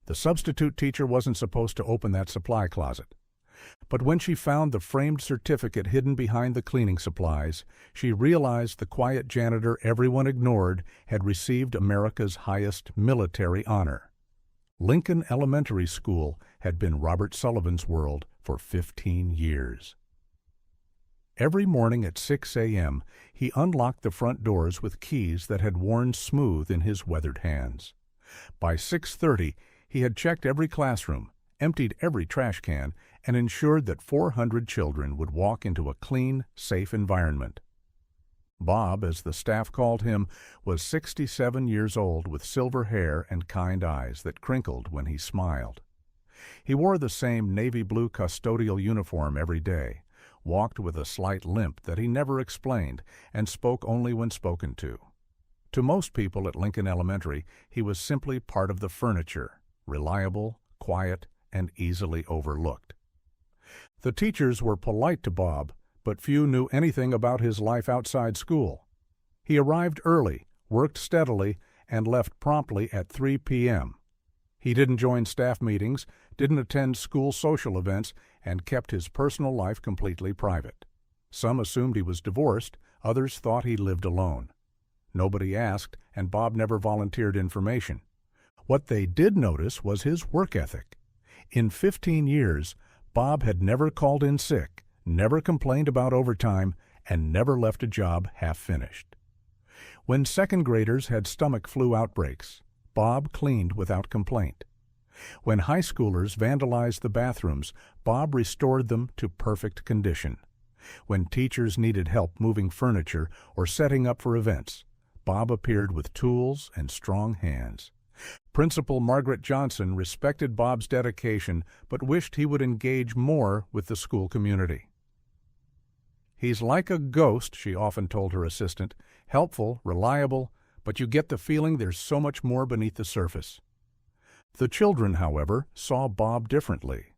The substitute teacher wasn't supposed to open that supply closet. But when she found the framed certificate hidden behind the cleaning supplies, she realized the quiet janitor everyone ignored had received America's highest military honor. Lincoln Elementary School had been Robert Sullivan's world for 15 years. Every morning at 6 a.m., he unlocked the front doors with keys that had worn smooth in his weathered hands. By 6:30, he had checked every classroom, emptied every trash can, and ensured that 400 children would walk into a clean, safe environment. Bob, as the staff called him, was 67 years old with silver hair and kind eyes that crinkled when he smiled. He wore the same navy blue custodial uniform every day, walked with a slight limp that he never explained, and spoke only when spoken to. To most people at Lincoln Elementary, he was simply part of the furniture, reliable, quiet, and easily overlooked. The teachers were polite to Bob, but few knew anything about his life outside school. He arrived early, worked steadily, and left promptly at 3 p.m. He didn't join staff meetings, didn't attend school social events, and kept his personal life completely private. Some assumed he was divorced, others thought he lived alone. Nobody asked, and Bob never volunteered information. What they did notice was his work ethic. In 15 years, Bob had never called in sick, never complained about overtime, and never left a job half-finished. When second graders had stomach flu outbreaks, Bob cleaned without complaint. When high schoolers vandalized the bathrooms, Bob restored them to perfect condition. When teachers needed help moving furniture or setting up for events, Bob appeared with tools and strong hands. Principal Margaret Johnson respected Bob's dedication but wished he would engage more with the school community. "He's like a ghost," she often told her assistant, "helpful, reliable, but you get the feeling there's so much more beneath the surface." The children, however, saw Bob differently.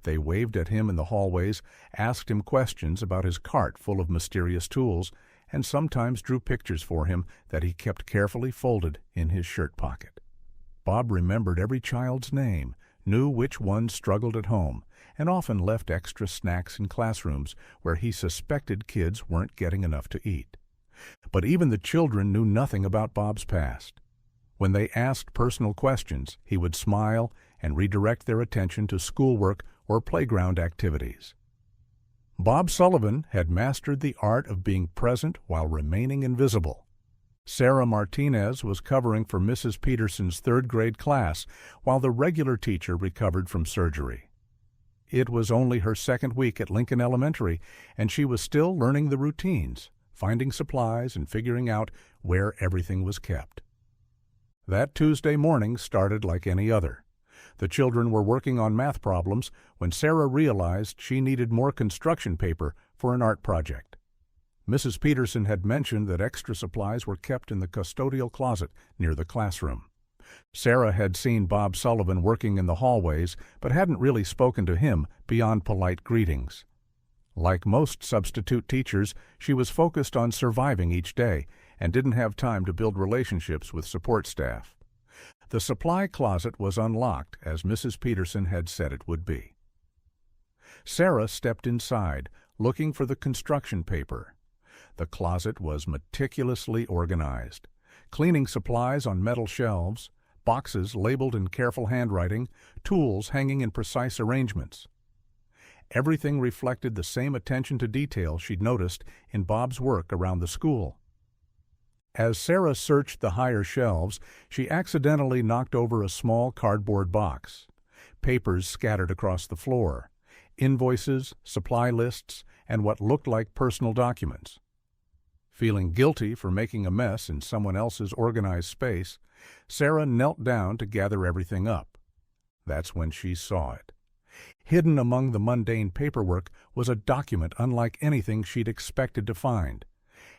They waved at him in the hallways, asked him questions about his cart full of mysterious tools, and sometimes drew pictures for him that he kept carefully folded in his shirt pocket. Bob remembered every child's name, knew which ones struggled at home, and often left extra snacks in classrooms where he suspected kids weren't getting enough to eat. But even the children knew nothing about Bob's past. When they asked personal questions, he would smile and redirect their attention to schoolwork or playground activities. Bob Sullivan had mastered the art of being present while remaining invisible. Sarah Martinez was covering for Mrs. Peterson's third-grade class while the regular teacher recovered from surgery. It was only her second week at Lincoln Elementary, and she was still learning the routines, finding supplies and figuring out where everything was kept. That Tuesday morning started like any other. The children were working on math problems when Sarah realized she needed more construction paper for an art project. Mrs. Peterson had mentioned that extra supplies were kept in the custodial closet near the classroom. Sarah had seen Bob Sullivan working in the hallways, but hadn't really spoken to him beyond polite greetings. Like most substitute teachers, she was focused on surviving each day and didn't have time to build relationships with support staff. The supply closet was unlocked, as Mrs. Peterson had said it would be. Sarah stepped inside, looking for the construction paper. The closet was meticulously organized. Cleaning supplies on metal shelves, boxes labeled in careful handwriting, tools hanging in precise arrangements. Everything reflected the same attention to detail she'd noticed in Bob's work around the school. As Sarah searched the higher shelves, she accidentally knocked over a small cardboard box. Papers scattered across the floor, invoices, supply lists, and what looked like personal documents. Feeling guilty for making a mess in someone else's organized space, Sarah knelt down to gather everything up. That's when she saw it. Hidden among the mundane paperwork was a document unlike anything she'd expected to find.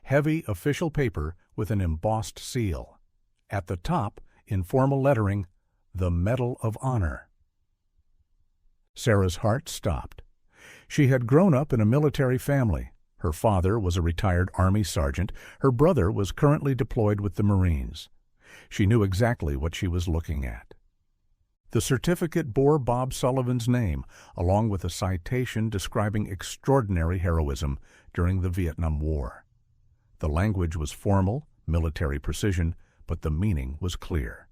Heavy official paper with an embossed seal. At the top, in formal lettering, the Medal of Honor. Sarah's heart stopped. She had grown up in a military family. Her father was a retired Army sergeant. Her brother was currently deployed with the Marines. She knew exactly what she was looking at. The certificate bore Bob Sullivan's name, along with a citation describing extraordinary heroism during the Vietnam War. The language was formal, military precision, but the meaning was clear.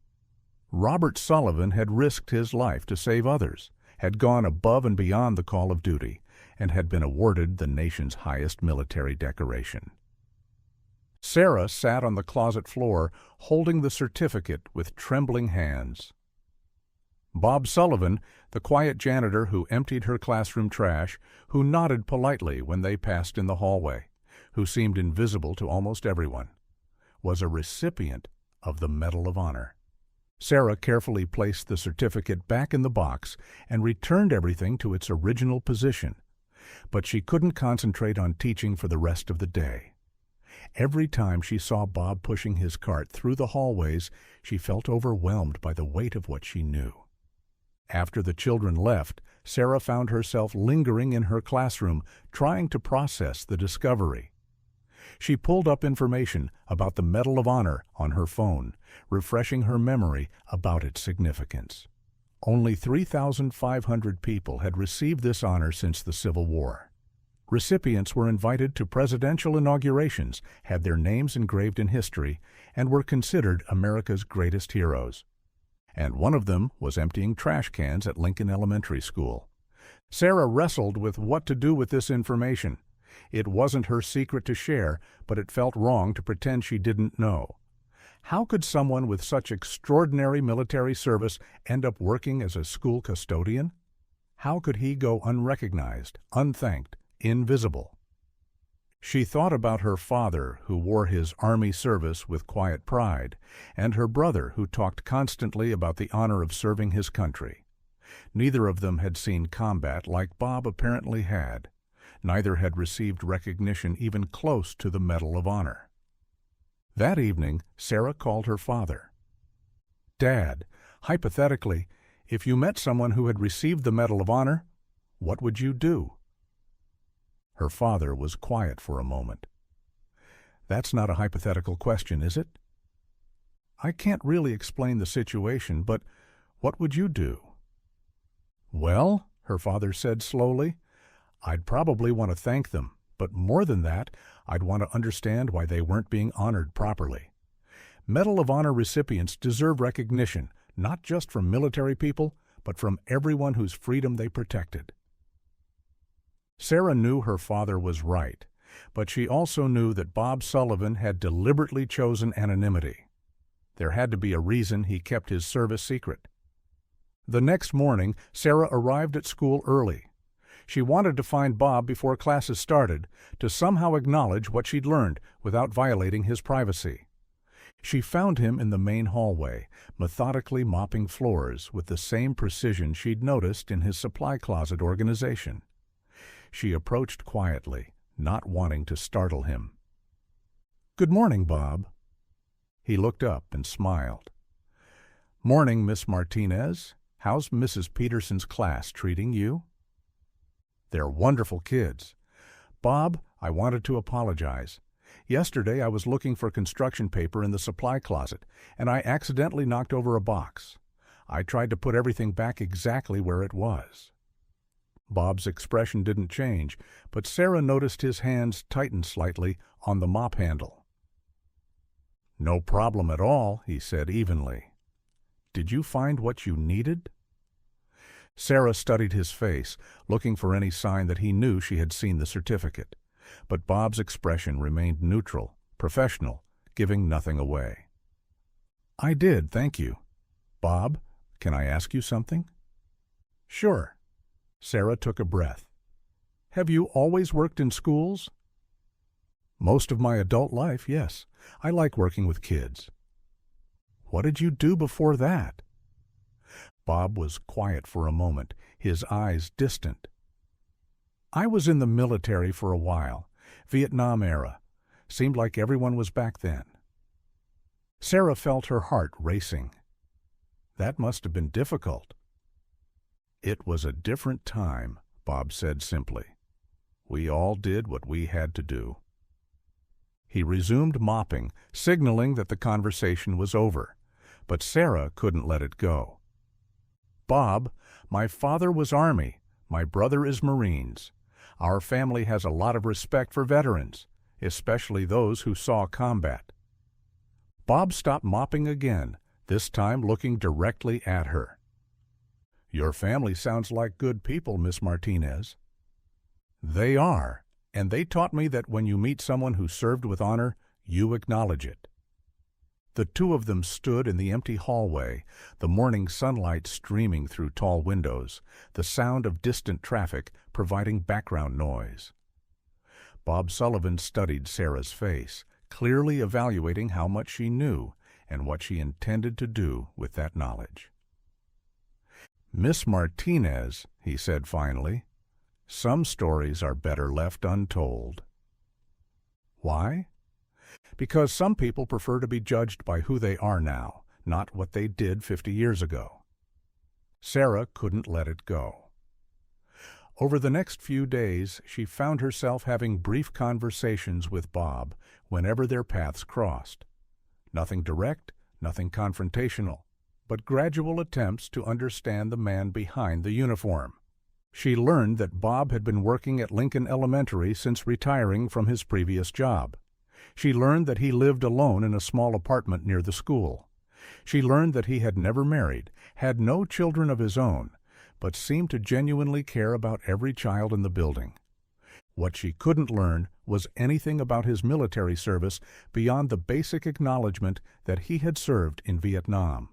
Robert Sullivan had risked his life to save others, had gone above and beyond the call of duty, and had been awarded the nation's highest military decoration. Sarah sat on the closet floor, holding the certificate with trembling hands. Bob Sullivan, the quiet janitor who emptied her classroom trash, who nodded politely when they passed in the hallway, who seemed invisible to almost everyone, was a recipient of the Medal of Honor. Sarah carefully placed the certificate back in the box and returned everything to its original position, but she couldn't concentrate on teaching for the rest of the day. Every time she saw Bob pushing his cart through the hallways, she felt overwhelmed by the weight of what she knew. After the children left, Sarah found herself lingering in her classroom, trying to process the discovery. She pulled up information about the Medal of Honor on her phone, refreshing her memory about its significance. Only 3,500 people had received this honor since the Civil War. Recipients were invited to presidential inaugurations, had their names engraved in history, and were considered America's greatest heroes. And one of them was emptying trash cans at Lincoln Elementary School. Sarah wrestled with what to do with this information. It wasn't her secret to share, but it felt wrong to pretend she didn't know. How could someone with such extraordinary military service end up working as a school custodian? How could he go unrecognized, unthanked, invisible? She thought about her father, who wore his army service with quiet pride, and her brother, who talked constantly about the honor of serving his country. Neither of them had seen combat like Bob apparently had. Neither had received recognition even close to the Medal of Honor. That evening, Sarah called her father. "Dad, hypothetically, if you met someone who had received the Medal of Honor, what would you do?" Her father was quiet for a moment. "That's not a hypothetical question, is it?" "I can't really explain the situation, but what would you do?" "Well," her father said slowly, "I'd probably want to thank them, but more than that, I'd want to understand why they weren't being honored properly. Medal of Honor recipients deserve recognition, not just from military people, but from everyone whose freedom they protected." Sarah knew her father was right, but she also knew that Bob Sullivan had deliberately chosen anonymity. There had to be a reason he kept his service secret. The next morning, Sarah arrived at school early. She wanted to find Bob before classes started, to somehow acknowledge what she'd learned without violating his privacy. She found him in the main hallway, methodically mopping floors with the same precision she'd noticed in his supply closet organization. She approached quietly, not wanting to startle him. "Good morning, Bob." He looked up and smiled. "Morning, Miss Martinez. How's Mrs. Peterson's class treating you?" "They're wonderful kids. Bob, I wanted to apologize. Yesterday I was looking for construction paper in the supply closet, and I accidentally knocked over a box. I tried to put everything back exactly where it was." Bob's expression didn't change, but Sarah noticed his hands tighten slightly on the mop handle. "No problem at all," he said evenly. "Did you find what you needed?" Sarah studied his face, looking for any sign that he knew she had seen the certificate, but Bob's expression remained neutral, professional, giving nothing away. "I did, thank you. Bob, can I ask you something?" "Sure." Sarah took a breath. "Have you always worked in schools?" "Most of my adult life, yes. I like working with kids." "What did you do before that?" Bob was quiet for a moment, his eyes distant. "I was in the military for a while. Vietnam era. Seemed like everyone was back then." Sarah felt her heart racing. "That must have been difficult." "It was a different time," Bob said simply. "We all did what we had to do." He resumed mopping, signaling that the conversation was over, but Sarah couldn't let it go. "Bob, my father was Army. My brother is Marines. Our family has a lot of respect for veterans, especially those who saw combat." Bob stopped mopping again, this time looking directly at her. "Your family sounds like good people, Miss Martinez." "They are, and they taught me that when you meet someone who served with honor, you acknowledge it." The two of them stood in the empty hallway, the morning sunlight streaming through tall windows, the sound of distant traffic providing background noise. Bob Sullivan studied Sarah's face, clearly evaluating how much she knew and what she intended to do with that knowledge. "Miss Martinez," he said finally, "some stories are better left untold." "Why?" "Because some people prefer to be judged by who they are now, not what they did 50 years ago." Sarah couldn't let it go. Over the next few days, she found herself having brief conversations with Bob whenever their paths crossed. Nothing direct, nothing confrontational, but gradual attempts to understand the man behind the uniform. She learned that Bob had been working at Lincoln Elementary since retiring from his previous job. She learned that he lived alone in a small apartment near the school. She learned that he had never married, had no children of his own, but seemed to genuinely care about every child in the building. What she couldn't learn was anything about his military service beyond the basic acknowledgement that he had served in Vietnam.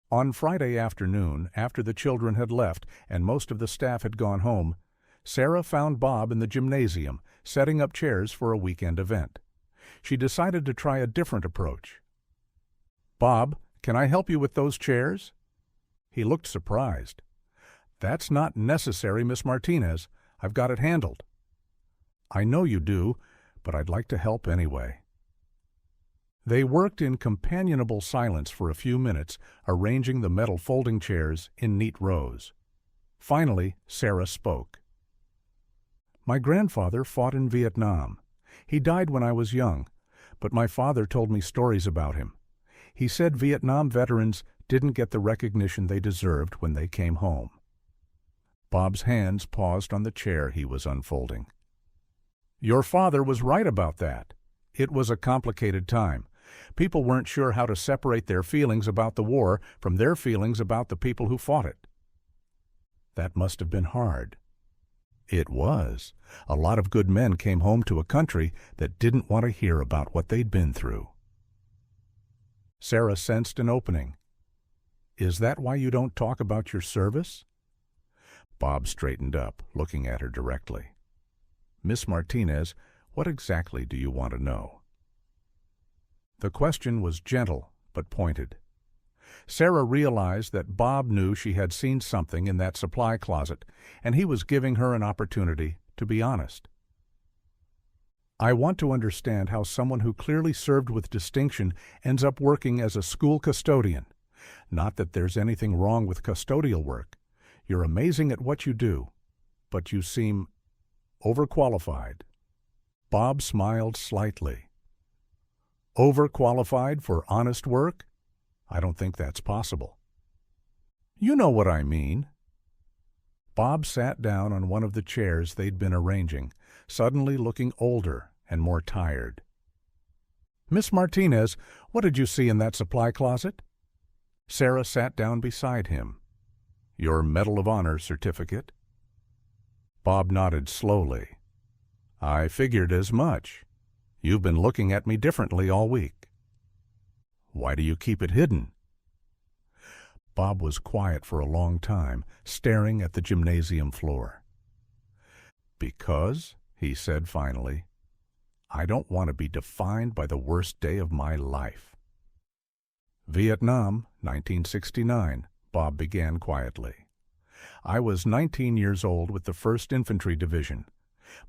On Friday afternoon, after the children had left and most of the staff had gone home, Sarah found Bob in the gymnasium, setting up chairs for a weekend event. She decided to try a different approach. "Bob, can I help you with those chairs?" He looked surprised. "That's not necessary, Miss Martinez. I've got it handled." "I know you do, but I'd like to help anyway." They worked in companionable silence for a few minutes, arranging the metal folding chairs in neat rows. Finally, Sarah spoke. "My grandfather fought in Vietnam. He died when I was young, but my father told me stories about him. He said Vietnam veterans didn't get the recognition they deserved when they came home." Bob's hands paused on the chair he was unfolding. "Your father was right about that. It was a complicated time. People weren't sure how to separate their feelings about the war from their feelings about the people who fought it." "That must have been hard." "It was. A lot of good men came home to a country that didn't want to hear about what they'd been through." Sarah sensed an opening. "Is that why you don't talk about your service?" Bob straightened up, looking at her directly. "Miss Martinez, what exactly do you want to know?" The question was gentle but pointed. Sarah realized that Bob knew she had seen something in that supply closet, and he was giving her an opportunity to be honest. "I want to understand how someone who clearly served with distinction ends up working as a school custodian. Not that there's anything wrong with custodial work. You're amazing at what you do, but you seem overqualified." Bob smiled slightly. "Overqualified for honest work? I don't think that's possible." "You know what I mean." Bob sat down on one of the chairs they'd been arranging, suddenly looking older and more tired. "Miss Martinez, what did you see in that supply closet?" Sarah sat down beside him. "Your Medal of Honor certificate." Bob nodded slowly. "I figured as much. You've been looking at me differently all week." "Why do you keep it hidden?" Bob was quiet for a long time, staring at the gymnasium floor. "Because," he said finally, "I don't want to be defined by the worst day of my life." "Vietnam, 1969, Bob began quietly. "I was 19 years old with the 1st Infantry Division.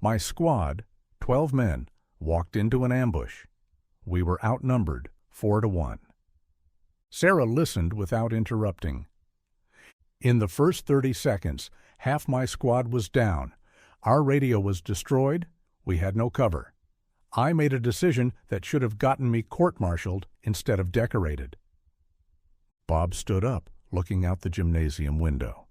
My squad, 12 men, walked into an ambush. We were outnumbered 4-1. Sarah listened without interrupting. "In the first 30 seconds, half my squad was down. Our radio was destroyed. We had no cover. I made a decision that should have gotten me court-martialed instead of decorated." Bob stood up, looking out the gymnasium window.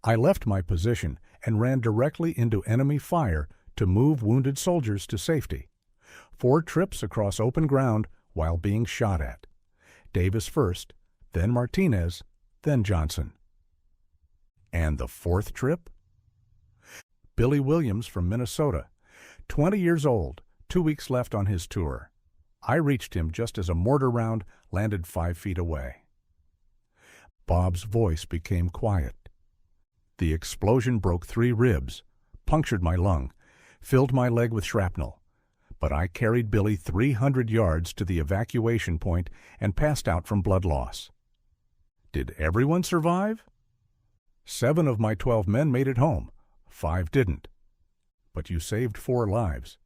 I left my position and ran directly into enemy fire to move wounded soldiers to safety. 4 trips across open ground while being shot at. Davis first, then Martinez, then Johnson. And the 4th trip? Billy Williams from Minnesota, 20 years old, 2 weeks left on his tour. I reached him just as a mortar round landed 5 feet away. Bob's voice became quiet. The explosion broke 3 ribs, punctured my lung, filled my leg with shrapnel. But I carried Billy 300 yards to the evacuation point and passed out from blood loss. Did everyone survive? 7 of my 12 men made it home. 5 didn't. But you saved 4 lives.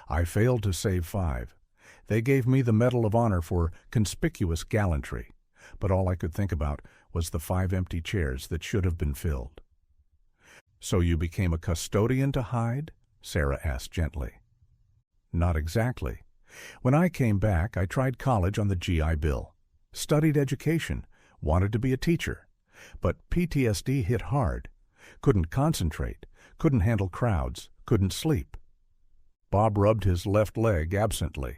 I failed to save 5. They gave me the Medal of Honor for conspicuous gallantry, but all I could think about was the 5 empty chairs that should have been filled. So you became a custodian to hide? Sarah asked gently. Not exactly. When I came back, I tried college on the GI Bill, studied education, wanted to be a teacher, but PTSD hit hard. Couldn't concentrate, couldn't handle crowds, couldn't sleep. Bob rubbed his left leg absently.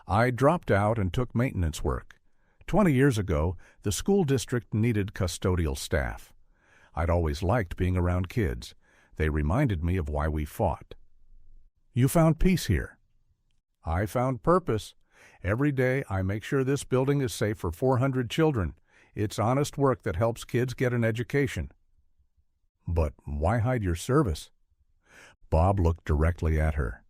I dropped out and took maintenance work. 20 years ago, the school district needed custodial staff. I'd always liked being around kids. They reminded me of why we fought. You found peace here. I found purpose. Every day I make sure this building is safe for 400 children. It's honest work that helps kids get an education. But why hide your service? Bob looked directly at her.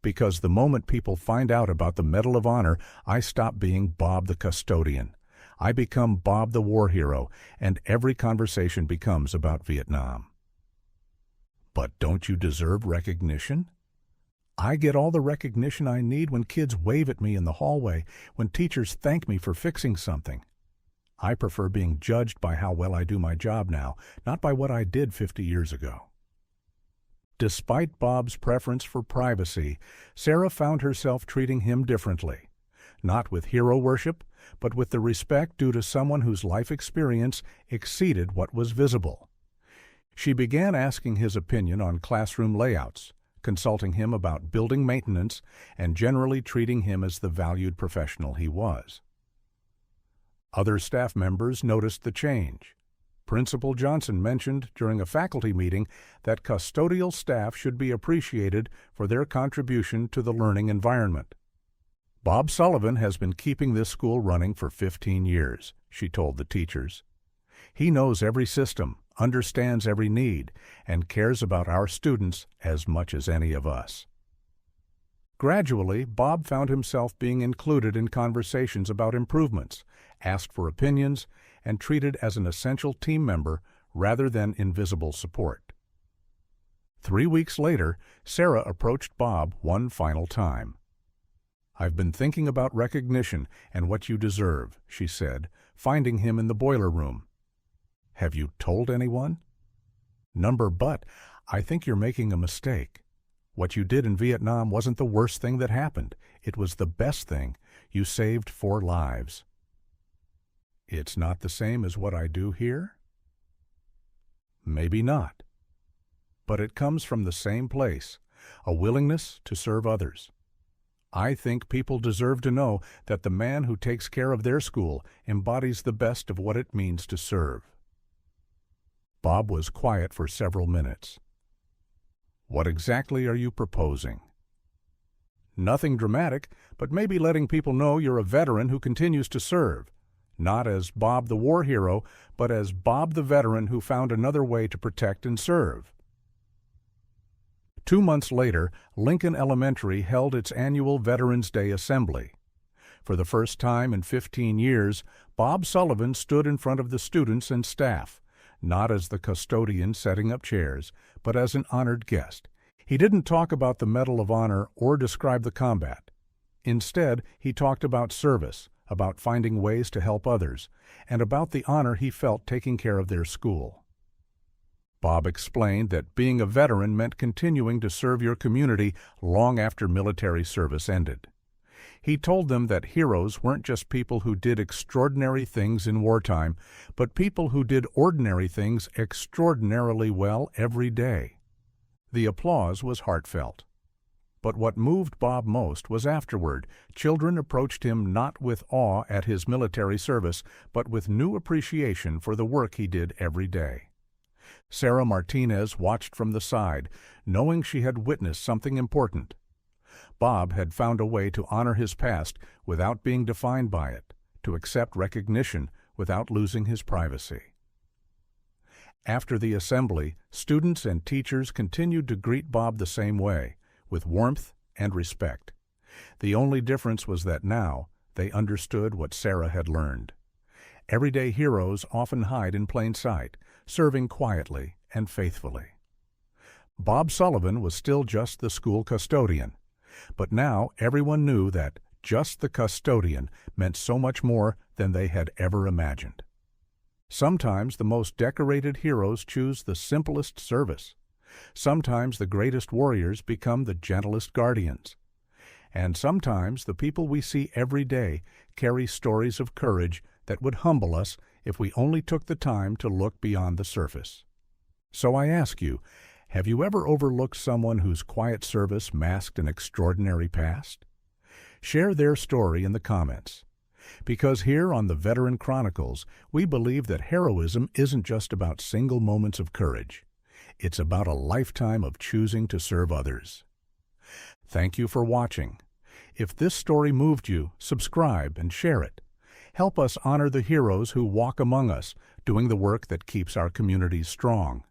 Because the moment people find out about the Medal of Honor, I stop being Bob the custodian. I become Bob the war hero, and every conversation becomes about Vietnam. But don't you deserve recognition? I get all the recognition I need when kids wave at me in the hallway, when teachers thank me for fixing something. I prefer being judged by how well I do my job now, not by what I did 50 years ago. Despite Bob's preference for privacy, Sarah found herself treating him differently, not with hero worship, but with the respect due to someone whose life experience exceeded what was visible. She began asking his opinion on classroom layouts, consulting him about building maintenance, and generally treating him as the valued professional he was. Other staff members noticed the change. Principal Johnson mentioned during a faculty meeting that custodial staff should be appreciated for their contribution to the learning environment. Bob Sullivan has been keeping this school running for 15 years, she told the teachers. He knows every system, understands every need, and cares about our students as much as any of us. Gradually, Bob found himself being included in conversations about improvements, asked for opinions, and treated as an essential team member rather than invisible support. 3 weeks later, Sarah approached Bob one final time. "I've been thinking about recognition and what you deserve," she said, finding him in the boiler room. "Have you told anyone?" But I think you're making a mistake. What you did in Vietnam wasn't the worst thing that happened. It was the best thing. You saved 4 lives. It's not the same as what I do here? Maybe not. But it comes from the same place, a willingness to serve others. I think people deserve to know that the man who takes care of their school embodies the best of what it means to serve. Bob was quiet for several minutes. "What exactly are you proposing?" "Nothing dramatic, but maybe letting people know you're a veteran who continues to serve. Not as Bob the war hero, but as Bob the veteran who found another way to protect and serve." 2 months later, Lincoln Elementary held its annual Veterans Day Assembly. For the first time in 15 years, Bob Sullivan stood in front of the students and staff, not as the custodian setting up chairs, but as an honored guest. He didn't talk about the Medal of Honor or describe the combat. Instead, he talked about service, about finding ways to help others, and about the honor he felt taking care of their school. Bob explained that being a veteran meant continuing to serve your community long after military service ended. He told them that heroes weren't just people who did extraordinary things in wartime, but people who did ordinary things extraordinarily well every day. The applause was heartfelt. But what moved Bob most was afterward. Children approached him not with awe at his military service, but with new appreciation for the work he did every day. Sarah Martinez watched from the side, knowing she had witnessed something important. Bob had found a way to honor his past without being defined by it, to accept recognition without losing his privacy. After the assembly, students and teachers continued to greet Bob the same way, with warmth and respect. The only difference was that now they understood what Sarah had learned. Everyday heroes often hide in plain sight, serving quietly and faithfully. Bob Sullivan was still just the school custodian, but now everyone knew that just the custodian meant so much more than they had ever imagined. Sometimes the most decorated heroes choose the simplest service. Sometimes the greatest warriors become the gentlest guardians. And sometimes the people we see every day carry stories of courage that would humble us if we only took the time to look beyond the surface. So I ask you, have you ever overlooked someone whose quiet service masked an extraordinary past? Share their story in the comments. Because here on the Veteran Chronicles, we believe that heroism isn't just about single moments of courage. It's about a lifetime of choosing to serve others. Thank you for watching. If this story moved you, subscribe and share it. Help us honor the heroes who walk among us, doing the work that keeps our communities strong.